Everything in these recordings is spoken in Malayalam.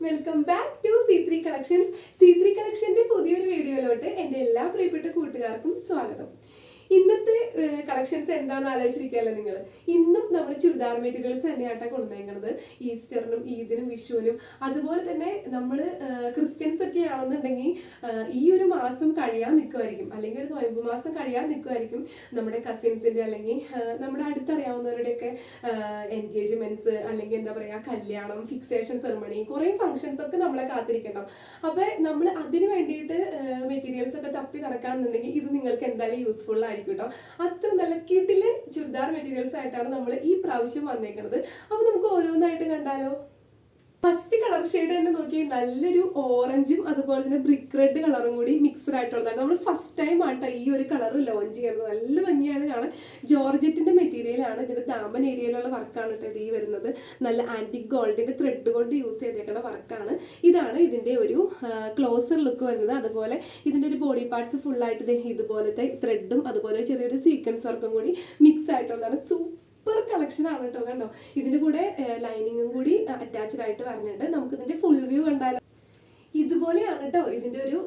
Welcome back to C3 collections. C3 കളക്ഷന്റെ പുതിയൊരു വീഡിയോയിലോട്ട് എൻ്റെ എല്ലാ പ്രിയപ്പെട്ട കൂട്ടുകാർക്കും സ്വാഗതം. ഇന്നത്തെ കളക്ഷൻസ് എന്താണെന്ന് ആലോചിച്ചിരിക്കുകയല്ലേ നിങ്ങൾ? ഇന്നും നമ്മൾ ചുരിദാർ മെറ്റീരിയൽസ് തന്നെയായിട്ടാണ് കൊണ്ടുവന്നേക്കുന്നത്. ഈസ്റ്ററിനും ഈദിനും വിഷുവിനും അതുപോലെ തന്നെ നമ്മൾ ക്രിസ്ത്യൻസ് ഒക്കെ ആണെന്നുണ്ടെങ്കിൽ ഈ ഒരു മാസം കഴിയാൻ നിൽക്കുമായിരിക്കും, അല്ലെങ്കിൽ ഒരു നൊയമ്പ് മാസം കഴിയാൻ നിൽക്കുമായിരിക്കും. നമ്മുടെ കസിൻസിൻ്റെ അല്ലെങ്കിൽ നമ്മുടെ അടുത്തറിയാവുന്നവരുടെയൊക്കെ എൻഗേജ്മെന്റ്സ് അല്ലെങ്കിൽ എന്താ പറയുക, കല്യാണം, ഫിക്സേഷൻ സെറമണി, കുറേ ഫംഗ്ഷൻസ് ഒക്കെ നമ്മളെ കാത്തിരിക്കണം. അപ്പോൾ നമ്മൾ അതിന് വേണ്ടിയിട്ട് മെറ്റീരിയൽസ് ഒക്കെ തപ്പി നടക്കുകയാണെന്നുണ്ടെങ്കിൽ ഇത് നിങ്ങൾക്ക് എന്തായാലും യൂസ്ഫുൾ ആയിരിക്കും കേട്ടോ. അത്ര നല്ല കിടിലൻ ചുരിദാർ മെറ്റീരിയൽസ് ആയിട്ടാണ് നമ്മൾ ഈ പ്രാവശ്യം വന്നേക്കുന്നത്. അപ്പോൾ നമുക്ക് ഓരോന്നായിട്ട് കണ്ടാലോ? ഫസ്റ്റ് കളർ ഷെയ്ഡ് തന്നെ നോക്കി, നല്ലൊരു ഓറഞ്ചും അതുപോലെ തന്നെ ബ്രിക്ക് റെഡ് കളറും കൂടി മിക്സ്ഡ് ആയിട്ടുള്ളതാണ്. നമ്മൾ ഫസ്റ്റ് ടൈം ആട്ടോ ഈ ഒരു കളർ ലോഞ്ച് ചെയ്യുന്നത്. നല്ല ഭംഗിയാണ് കാണാൻ. ജോർജറ്റിന്റെ മെറ്റീരിയലാണ്. ഇതിന്റെ ദാമൻ ഏരിയയിലുള്ള വർക്കാണ് കേട്ടോ ഇത് ഈ വരുന്നത്. നല്ല ആന്റിക് ഗോൾഡിന്റെ ത്രെഡ് കൊണ്ട് യൂസ് ചെയ്തേക്കുന്ന വർക്കാണ്. ഇതാണ് ഇതിന്റെ ഒരു ക്ലോസർ ലുക്ക് വരുന്നത്. അതുപോലെ ഇതിന്റെ ഒരു ബോഡി പാർട്സ് ഫുൾ ആയിട്ട് ഇതുപോലത്തെ ത്രെഡും അതുപോലെ ചെറിയൊരു സീക്വൻസ് വർക്കും കൂടി മിക്സ് ആയിട്ടുള്ളതാണ്. സൂപ്പർ കളക്ഷൻ ആണ് കേട്ടോ. കണ്ടോ, ഇതിന്റെ കൂടെ ലൈനിങ്ങും കൂടി അറ്റാച്ച്ഡ് ആയിട്ട് വരുന്നുണ്ട്. നമുക്ക് ഇതിന്റെ ഫുൾ വ്യൂ കണ്ടാലോ? ഇതുപോലെയാണ് കേട്ടോ ഇതിന്റെ ഒരു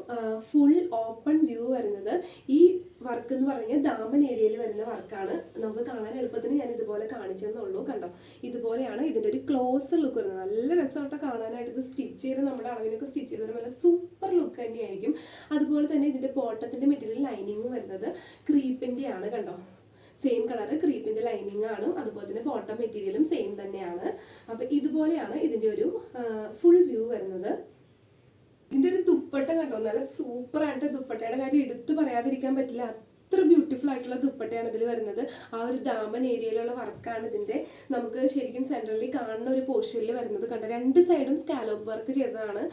ഫുൾ ഓപ്പൺ വ്യൂ വരുന്നത്. ഈ വർക്ക് എന്ന് പറഞ്ഞാൽ ദാമൻ ഏരിയയിൽ വരുന്ന വർക്കാണ്. നമുക്ക് കാണാൻ എളുപ്പത്തിന് ഞാൻ ഇതുപോലെ കാണിച്ചെന്നുള്ളൂ. കണ്ടോ, ഇതുപോലെയാണ് ഇതിന്റെ ഒരു ക്ലോസർ ലുക്ക് വരുന്നത്. നല്ല രസമായിട്ട് കാണാനായിട്ട്. ഇത് സ്റ്റിച്ച് ചെയ്ത് നമ്മുടെ അളവിനൊക്കെ സ്റ്റിച്ച് ചെയ്ത് നല്ല സൂപ്പർ ലുക്ക് തന്നെയായിരിക്കും. അതുപോലെ തന്നെ ഇതിന്റെ ബോട്ടത്തിന്റെ മെറ്റീരിയൽ ലൈനിങ് വരുന്നത് ക്രീപ്പിന്റെ ആണ്. കണ്ടോ, സെയിം കളർ ക്രീപ്പിന്റെ ലൈനിങ് ആണ്. അതുപോലെ തന്നെ ബോട്ടം മെറ്റീരിയലും സെയിം തന്നെയാണ്. അപ്പൊ ഇതുപോലെയാണ് ഇതിന്റെ ഒരു ഫുൾ വ്യൂ വരുന്നത്. ഇതിന്റെ ഒരു ദുപ്പട്ട കണ്ടോ, നല്ല സൂപ്പർ ആയിട്ട്. ദുപ്പട്ടയുടെ കാര്യം എടുത്തു പറയാതിരിക്കാൻ പറ്റില്ല. അത്ര ബ്യൂട്ടിഫുൾ ആയിട്ടുള്ള ദുപ്പട്ടയാണ് ഇതിൽ വരുന്നത്. ആ ഒരു ദാമൻ ഏരിയയിലുള്ള വർക്കാണ് ഇതിന്റെ. നമുക്ക് ശരിക്കും സെൻട്രലി കാണുന്ന ഒരു പോർഷനിൽ വരുന്നത്. കണ്ടോ, രണ്ട് സൈഡും സ്കാലോപ്പ് വർക്ക് ചെയ്തതാണ്.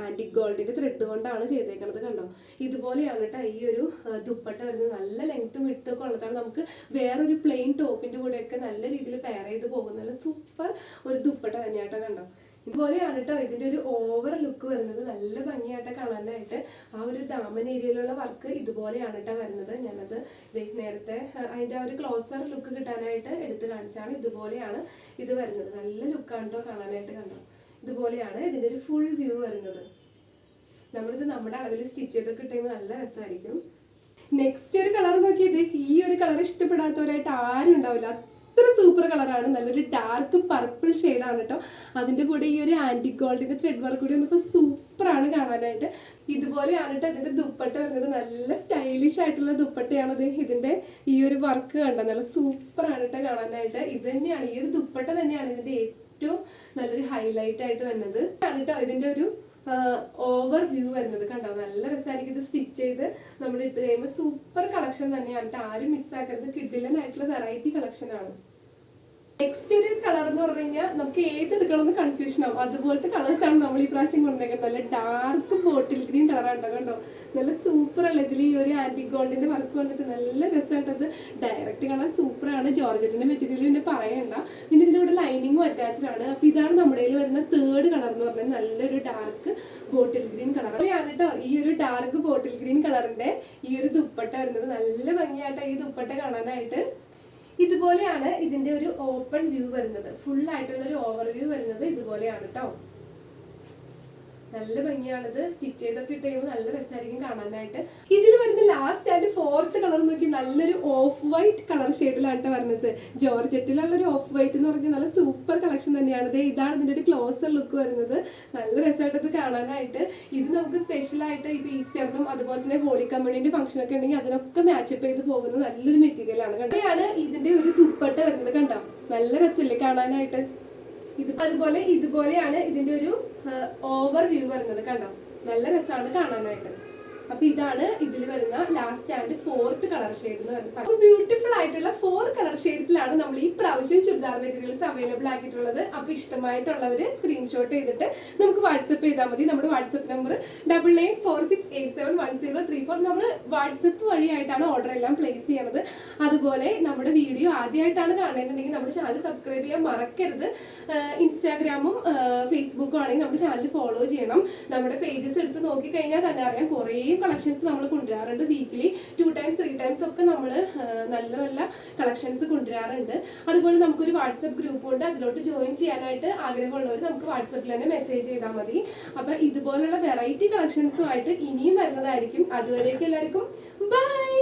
ആന്റിക് ഗോൾഡിന്റെ ത്രെഡ് കൊണ്ടാണ് ചെയ്തേക്കുന്നത്. കണ്ടോ, ഇതുപോലെയാണ് കേട്ടോ ഈ ഒരു ദുപ്പട്ട വരുന്നത്. നല്ല ലെങ്ത്തും വിഡ്ത്തും ഉള്ളതാണ്. നമുക്ക് വേറൊരു പ്ലെയിൻ ടോപ്പിന്റെ കൂടെയൊക്കെ നല്ല രീതിയിൽ പെയർ ചെയ്ത് പോകുന്ന നല്ല സൂപ്പർ ഒരു ദുപ്പട്ട തന്നെയാട്ടോ. കണ്ടോ, ഇതുപോലെയാണ് കേട്ടോ ഇതിന്റെ ഒരു ഓവർ ലുക്ക് വരുന്നത്. നല്ല ഭംഗിയായിട്ട് കാണാനായിട്ട്. ആ ഒരു ദാമൻ ഏരിയയിലുള്ള വർക്ക് ഇതുപോലെയാണ് കേട്ടോ വരുന്നത്. ഞാനത് നേരത്തെ അതിന്റെ ആ ഒരു ക്ലോസർ ലുക്ക് കിട്ടാനായിട്ട് എടുത്ത് കാണിച്ചാണ്. ഇതുപോലെയാണ് ഇത് വരുന്നത്. നല്ല ലുക്കാണ് കേട്ടോ കാണാനായിട്ട്. കണ്ടോ, ഇതുപോലെയാണ് ഇതിന്റെ ഒരു ഫുൾ വ്യൂ വരുന്നത്. നമ്മളിത് നമ്മുടെ അളവിൽ സ്റ്റിച്ച് ചെയ്തൊക്കെ ഇട്ടുമ്പോൾ നല്ല രസമായിരിക്കും. നെക്സ്റ്റ് ഒരു കളർ നോക്കിയത്, ഈ ഒരു കളർ ഇഷ്ടപ്പെടാത്തവരായിട്ട് ആരും ഉണ്ടാവില്ല. അത്ര സൂപ്പർ കളറാണ്. നല്ലൊരു ഡാർക്ക് പർപ്പിൾ ഷെയ്ഡാണ് കേട്ടോ. അതിന്റെ കൂടെ ഈ ഒരു ആന്റിക് ഗോൾഡിന്റെ ത്രെഡ് വർക്ക് കൂടി വന്നപ്പോൾ സൂപ്പറാണ് കാണാനായിട്ട്. ഇതുപോലെയാണ് കേട്ടോ ഇതിന്റെ ദുപ്പട്ട വരുന്നത്. നല്ല സ്റ്റൈലിഷ് ആയിട്ടുള്ള ദുപ്പട്ടയാണത്. ഇതിന്റെ ഈ ഒരു വർക്ക് കണ്ടോ, നല്ല സൂപ്പറാണ് കേട്ടോ കാണാനായിട്ട്. ഇത് തന്നെയാണ്, ഈ ഒരു ദുപ്പട്ട തന്നെയാണ് ഇതിന്റെ ഏറ്റവും നല്ലൊരു ഹൈലൈറ്റ് ആയിട്ട് വരുന്നത്. ആണ് കേട്ടോ ഇതിന്റെ ഒരു ഓവർ വ്യൂ വരുന്നത്. കണ്ടോ, നല്ല രസമായിരിക്കും. ഇത് സ്റ്റിച്ച് ചെയ്ത് നമ്മൾ ഇട്ട് കഴിയുമ്പോൾ സൂപ്പർ കളക്ഷൻ തന്നെയാണ്. ആരും മിസ്സാക്കരുത്. കിഡിലനായിട്ടുള്ള വെറൈറ്റി കളക്ഷൻ ആണ്. നെക്സ്റ്റ് ഒരു കളർ എന്ന് പറഞ്ഞു കഴിഞ്ഞാൽ നമുക്ക് ഏത് എടുക്കണമെന്ന് കൺഫ്യൂഷൻ ആവും. അതുപോലത്തെ കളേഴ്സ് ആണ് നമ്മൾ ഈ പ്രാവശ്യം കൊണ്ടുവന്നേക്കുന്നത്. നല്ല ഡാർക്ക് ബോട്ടിൽ ഗ്രീൻ കളറാണ്. കണ്ടോ, നല്ല സൂപ്പർ അല്ല. ഇതിൽ ഈ ഒരു ആന്റിക് ഗോൾഡിന്റെ വർക്ക് വന്നിട്ട് നല്ല രസമായിട്ടത് ഡയറക്റ്റ് കാണാൻ സൂപ്പറാണ്. ജോർജറ്റിന്റെ മെറ്റീരിയൽ പിന്നെ പറയണ്ട. പിന്നെ ഇതിനോട് ലൈനിങ്ങും അറ്റാച്ച്ഡ് ആണ്. അപ്പൊ ഇതാണ് നമ്മുടെ കയ്യിൽ വരുന്ന തേർഡ് കളർ എന്ന് പറഞ്ഞാൽ നല്ലൊരു ഡാർക്ക് ബോട്ടിൽ ഗ്രീൻ കളർ. അതാണ് കേട്ടോ ഈ ഒരു ഡാർക്ക് ബോട്ടിൽ ഗ്രീൻ കളറിന്റെ ഈ ഒരു ദുപ്പട്ട വരുന്നത്. നല്ല ഭംഗിയായിട്ട് ഈ ദുപ്പട്ട കാണാനായിട്ട്. ഇതുപോലെയാണ് ഇതിന്റെ ഒരു ഓപ്പൺ വ്യൂ വരുന്നത്. ഫുൾ ആയിട്ടുള്ള ഒരു ഓവർ വ്യൂ വരുന്നത് ഇതുപോലെയാണ് കേട്ടോ. നല്ല ഭംഗിയാണിത്. സ്റ്റിച്ച് ചെയ്തൊക്കെ ഇട്ട് കഴിയുമ്പോൾ നല്ല രസമായിരിക്കും കാണാനായിട്ട്. ഇതിൽ വരുന്ന ലാസ്റ്റ് ആൻഡ് ഫോർത്ത് കളർ നോക്കി, നല്ലൊരു ഓഫ് വൈറ്റ് കളർ ഷെയ്ഡിലാണ് വരുന്നത്. ജോർജറ്റിലുള്ള ഒരു ഓഫ് വൈറ്റ് എന്ന് പറഞ്ഞാൽ നല്ല സൂപ്പർ കളക്ഷൻ തന്നെയാണ്. ഇതാണ് ഇതിന്റെ ഒരു ക്ലോസർ ലുക്ക് വരുന്നത്. നല്ല രസമായിട്ടത് കാണാനായിട്ട്. ഇത് നമുക്ക് സ്പെഷ്യലായിട്ട് ഇപ്പൊ ഈസ്റ്ററിനും അതുപോലെ തന്നെ ഹോളി കമ്മ്യൂണിറ്റി ഫംഗ്ഷൻ ഒക്കെ ഉണ്ടെങ്കിൽ അതിനൊക്കെ മാച്ചപ്പ് ചെയ്ത് പോകുന്ന നല്ലൊരു മെറ്റീരിയൽ ആണ്. കണ്ടോയാണ് ഇതിന്റെ ഒരു ദുപ്പട്ട വരുന്നത്. കണ്ടോ, നല്ല രസമില്ലേ കാണാനായിട്ട്. അതുപോലെ ഇതുപോലെയാണ് ഇതിന്റെ ഒരു ഓവർ വ്യൂ വരുന്നത്. കണ്ടോ, നല്ല രസമാണ് കാണാനായിട്ട്. അപ്പൊ ഇതാണ് ഇതിൽ വരുന്ന last and fourth colour shade എന്ന് പറയുന്നത്. ബ്യൂട്ടിഫുൾ ആയിട്ടുള്ള 4 കളർ ഷെയ്ഡ്സിലാണ് നമ്മൾ ഈ പ്രാവശ്യം ചുരിദാർ മെറ്റീരിയൽസ് അവൈലബിൾ ആക്കിയിട്ടുള്ളത്. അപ്പൊ ഇഷ്ടമായിട്ടുള്ളവര് സ്ക്രീൻഷോട്ട് ചെയ്തിട്ട് നമുക്ക് വാട്സപ്പ് ചെയ്താൽ മതി. നമ്മുടെ വാട്സപ്പ് നമ്പർ 9946871034. നമ്മൾ വാട്സപ്പ് വഴിയായിട്ടാണ് ഓർഡർ എല്ലാം പ്ലേസ് ചെയ്യുന്നത്. അതുപോലെ നമ്മുടെ വീഡിയോ ആദ്യമായിട്ടാണ് കാണുന്നുണ്ടെങ്കിൽ നമ്മുടെ ചാനൽ സബ്സ്ക്രൈബ് ചെയ്യാൻ മറക്കരുത്. ഇൻസ്റ്റാഗ്രാമും ഫേസ്ബുക്കും ആണെങ്കിൽ നമ്മുടെ ചാനൽ ഫോളോ ചെയ്യണം. നമ്മുടെ പേജസ് എടുത്ത് നോക്കിക്കഴിഞ്ഞാൽ തന്നെ അറിയാം, കുറേ ഇനിയും കളക്ഷൻസ് നമ്മൾ കൊണ്ടുവരാറുണ്ട്. വീക്കിലി 2 times 3 times ഒക്കെ നമ്മൾ നല്ല നല്ല കളക്ഷൻസ് കൊണ്ടുവരാറുണ്ട്. അതുപോലെ നമുക്കൊരു വാട്സപ്പ് ഗ്രൂപ്പ് ഉണ്ട്. അതിലോട്ട് ജോയിൻ ചെയ്യാനായിട്ട് ആഗ്രഹമുള്ളവർ നമുക്ക് വാട്സപ്പിൽ തന്നെ മെസ്സേജ് ചെയ്താൽ മതി. അപ്പൊ ഇതുപോലുള്ള വെറൈറ്റി കളക്ഷൻസുമായിട്ട് ഇനിയും വരുന്നതായിരിക്കും. അതുവരേക്കും എല്ലാവർക്കും ബൈ.